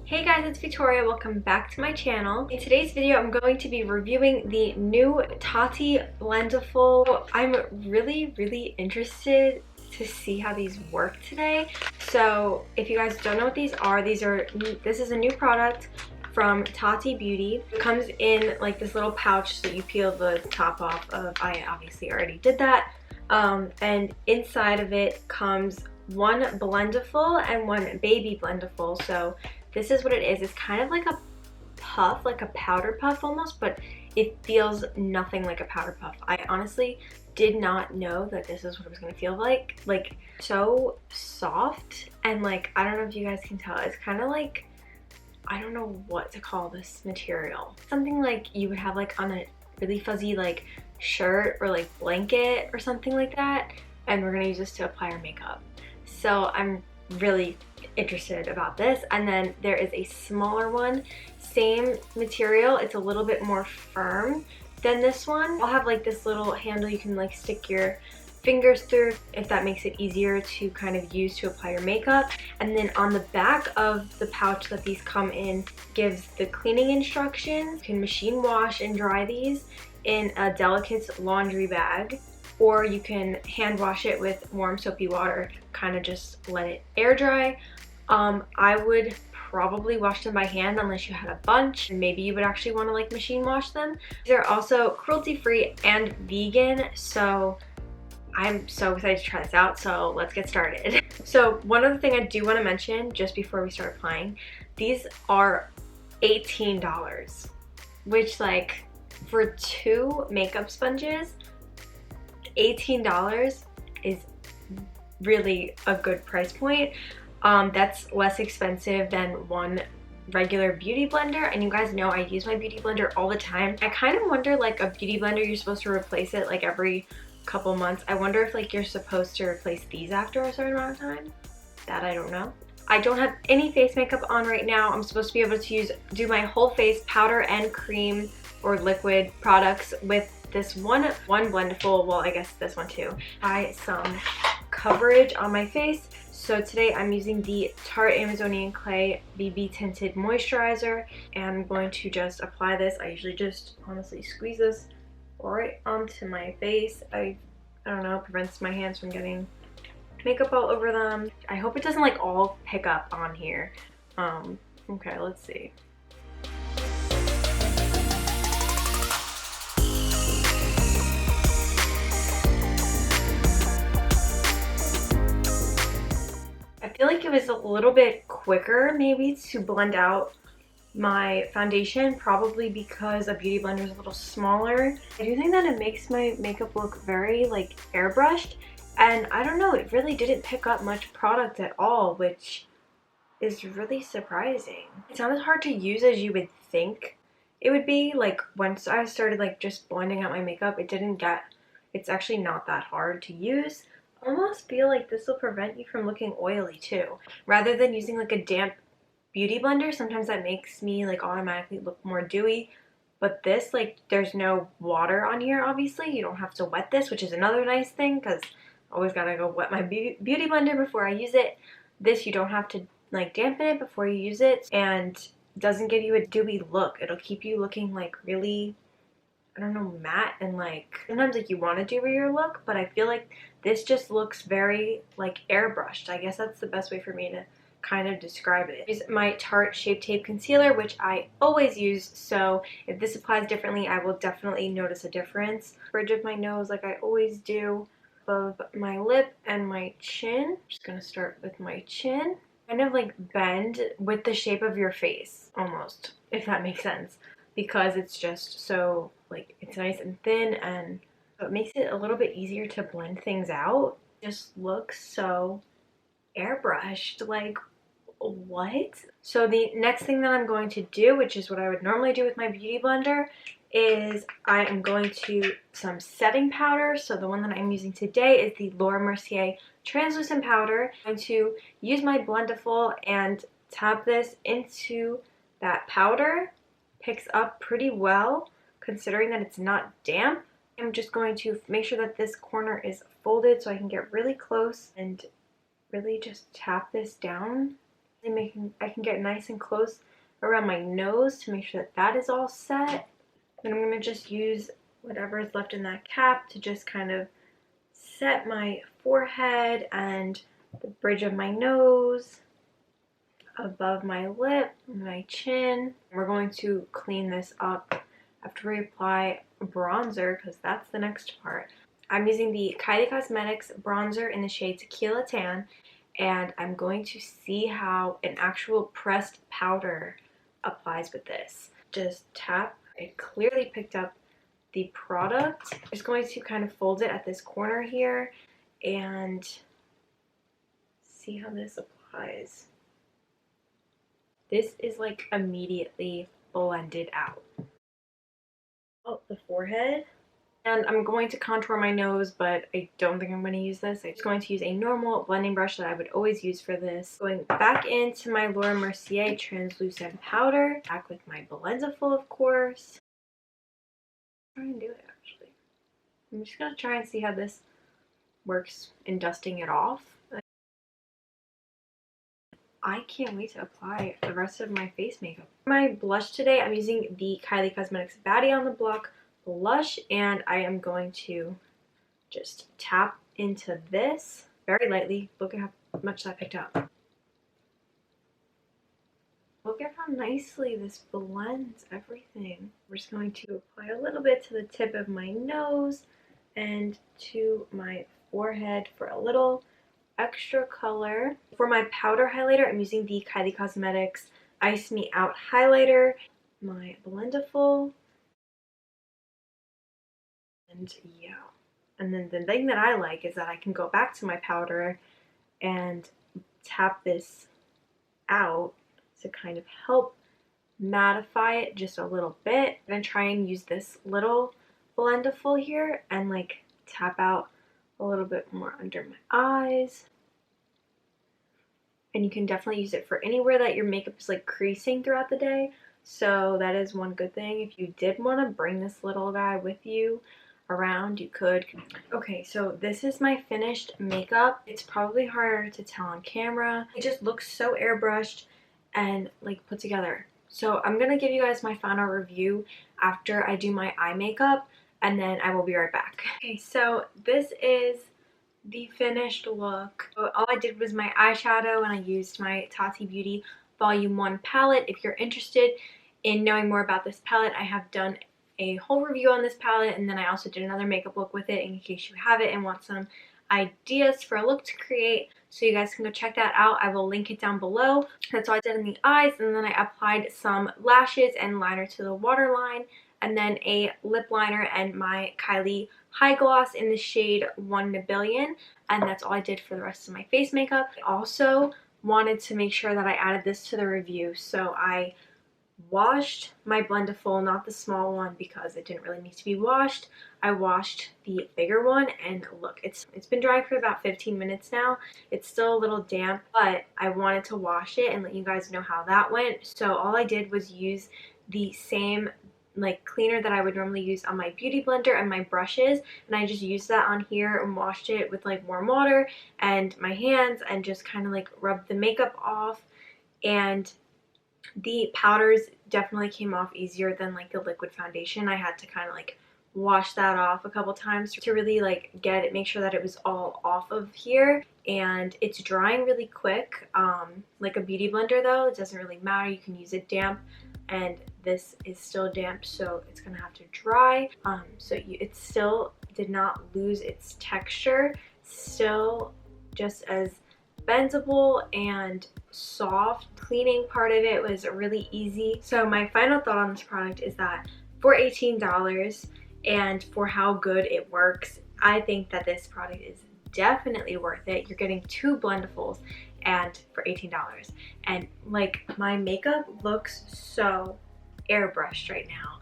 Hey guys, it's Victoria. Welcome back to my channel. In today's video, I'm going to be reviewing the new Tati Blendiful. I'm really interested to see how these work today. So if you guys don't know what these are, this is a new product from Tati Beauty. It comes in like this little pouch so you peel the top off of. I obviously already did that. And inside of it comes one Blendiful and one baby Blendiful. So this is what it is. It's kind of like a puff, like a powder puff almost, but it feels nothing like a powder puff. I honestly did not know that this is what it was gonna feel like. Like, so soft, and like, I don't know if you guys can tell, it's kind of like, I don't know what to call this material. Something like you would have like on a really fuzzy like shirt or like blanket or something like that, and we're gonna use this to apply our makeup. So I'm really interested about this. And then there is a smaller one, same material, it's a little bit more firm than this one. I'll have like this little handle you can like stick your fingers through if that makes it easier to kind of use to apply your makeup. And then on the back of the pouch that these come in gives the cleaning instructions. You can machine wash and dry these in a Delicate's laundry bag, or you can hand wash it with warm soapy water, kind of just let it air dry. I would probably wash them by hand unless you had a bunch, and maybe you would actually want to like machine wash them. They're also cruelty free and vegan, so I'm so excited to try this out, so let's get started. So one other thing I do want to mention just before we start applying, these are $18, which like for two makeup sponges, $18 is really a good price point. That's less expensive than one regular beauty blender, and you guys know I use my beauty blender all the time. I kind of wonder, like, a beauty blender, you're supposed to replace it like every couple months. I wonder if like you're supposed to replace these after a certain amount of time. That I don't know. I don't have any face makeup on right now. I'm supposed to be able to do my whole face powder and cream or liquid products with this one Blendiful. Well, I guess this one too. Try some coverage on my face. So today I'm using the Tarte Amazonian Clay BB Tinted Moisturizer, and I'm going to just apply this. I usually just honestly squeeze this right onto my face. I don't know, it prevents my hands from getting makeup all over them. I hope it doesn't like all pick up on here. Okay, let's see. I feel like it was a little bit quicker maybe to blend out my foundation, probably because a beauty blender is a little smaller. I do think that it makes my makeup look very like airbrushed, and I don't know, it really didn't pick up much product at all, which is really surprising. It's not as hard to use as you would think it would be. Like once I started like just blending out my makeup, it's actually not that hard to use. I almost feel like this will prevent you from looking oily too. Rather than using like a damp beauty blender, sometimes that makes me like automatically look more dewy, but this, like, there's no water on here. Obviously you don't have to wet this, which is another nice thing, because I always gotta go wet my beauty blender before I use it. This, you don't have to like dampen it before you use it, and doesn't give you a dewy look. It'll keep you looking like really, I don't know, matte, and like sometimes like you want a dewier look, but I feel like this just looks very like airbrushed. I guess that's the best way for me to kind of describe it. Use my Tarte Shape Tape Concealer, which I always use, so if this applies differently, I will definitely notice a difference. Bridge of my nose, like I always do, above my lip and my chin. I'm just gonna start with my chin. Kind of like bend with the shape of your face, almost, if that makes sense, because it's just so like, it's nice and thin, and it makes it a little bit easier to blend things out. It just looks so airbrushed, like, what? So the next thing that I'm going to do, which is what I would normally do with my beauty blender, is I am going to some setting powder. So the one that I'm using today is the Laura Mercier translucent powder. I'm going to use my Blendiful and tap this into that powder. Picks up pretty well considering that it's not damp. I'm just going to make sure that this corner is folded so I can get really close and really just tap this down. I can get nice and close around my nose to make sure that that is all set. And I'm going to just use whatever is left in that cap to just kind of set my forehead and the bridge of my nose, above my lip, my chin. We're going to clean this up after we apply bronzer because that's the next part. I'm using the Kylie Cosmetics bronzer in the shade Tequila Tan, and I'm going to see how an actual pressed powder applies with this. Just tap. I clearly picked up the product. I'm just going to kind of fold it at this corner here and see how this applies. This is like immediately blended out. Oh, the forehead. And I'm going to contour my nose, but I don't think I'm going to use this. I'm just going to use a normal blending brush that I would always use for this. Going back into my Laura Mercier translucent powder. Back with my Blendiful, of course. Try and do it, actually. I'm just going to try and see how this works in dusting it off. I can't wait to apply the rest of my face makeup. For my blush today, I'm using the Kylie Cosmetics Baddie on the Block blush, and I am going to just tap into this very lightly. Look at how much that picked up. Look at how nicely this blends everything. We're just going to apply a little bit to the tip of my nose and to my forehead for a little extra color. For my powder highlighter, I'm using the Kylie Cosmetics Ice Me Out highlighter, my Blendiful. And yeah, and then the thing that I like is that I can go back to my powder and tap this out to kind of help mattify it just a little bit. I'm gonna try and use this little Blendiful here and like tap out a little bit more under my eyes. And you can definitely use it for anywhere that your makeup is like creasing throughout the day. So that is one good thing. If you did want to bring this little guy with you around, you could. Okay, so this is my finished makeup. It's probably harder to tell on camera. It just looks so airbrushed and like put together. So I'm gonna give you guys my final review after I do my eye makeup, and then I will be right back. Okay, so this is the finished look. So all I did was my eyeshadow, and I used my Tati Beauty Volume 1 palette. If you're interested in knowing more about this palette, I have done a whole review on this palette, and then I also did another makeup look with it in case you have it and want some ideas for a look to create, so you guys can go check that out. I will link it down below. That's all I did in the eyes, and then I applied some lashes and liner to the waterline, and then a lip liner and my Kylie High Gloss in the shade 1,000,000,000, and that's all I did for the rest of my face makeup. I also wanted to make sure that I added this to the review, so I washed my Blendiful, not the small one because it didn't really need to be washed. I washed the bigger one, and look, it's been dry for about 15 minutes now. It's still a little damp, but I wanted to wash it and let you guys know how that went. So all I did was use the same like cleaner that I would normally use on my beauty blender and my brushes, and I just used that on here and washed it with like warm water and my hands and just kind of like rubbed the makeup off. And the powders definitely came off easier than like the liquid foundation. I had to kind of like wash that off a couple times to really like get it, make sure that it was all off of here. And it's drying really quick. Like a beauty blender though, it doesn't really matter. You can use it damp, and this is still damp, so it's gonna have to dry. It still did not lose its texture. Still just as bendable and soft. Cleaning part of it was really easy. So my final thought on this product is that for $18 and for how good it works, I think that this product is definitely worth it. You're getting 2 Blendifuls and for $18, and like my makeup looks so airbrushed right now.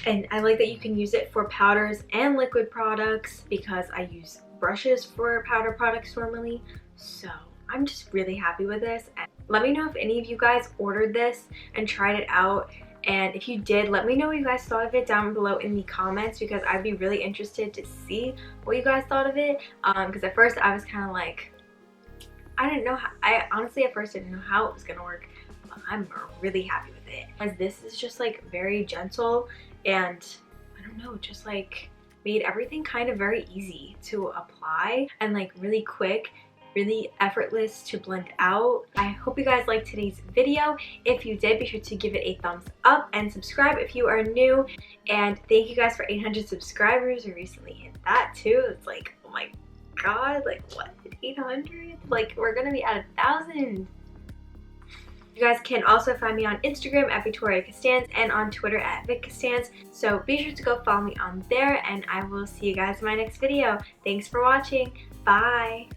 And I like that you can use it for powders and liquid products because I use brushes for powder products normally. So I'm just really happy with this. And let me know if any of you guys ordered this and tried it out. And if you did, let me know what you guys thought of it down below in the comments, because I'd be really interested to see what you guys thought of it. Because at first I was kind of like, I didn't know how, I honestly at first didn't know how it was gonna work, but I'm really happy with it. As this is just like very gentle and I don't know, just like made everything kind of very easy to apply and like really quick, really effortless to blend out. I hope you guys liked today's video. If you did, be sure to give it a thumbs up and subscribe if you are new. And thank you guys for 800 subscribers. We recently hit that too. It's like, oh my god, like what, 800? Like we're gonna be at 1,000. You guys can also find me on Instagram at Victoria Costanz and on Twitter at Vic Costanz. So be sure to go follow me on there, and I will see you guys in my next video. Thanks for watching. Bye.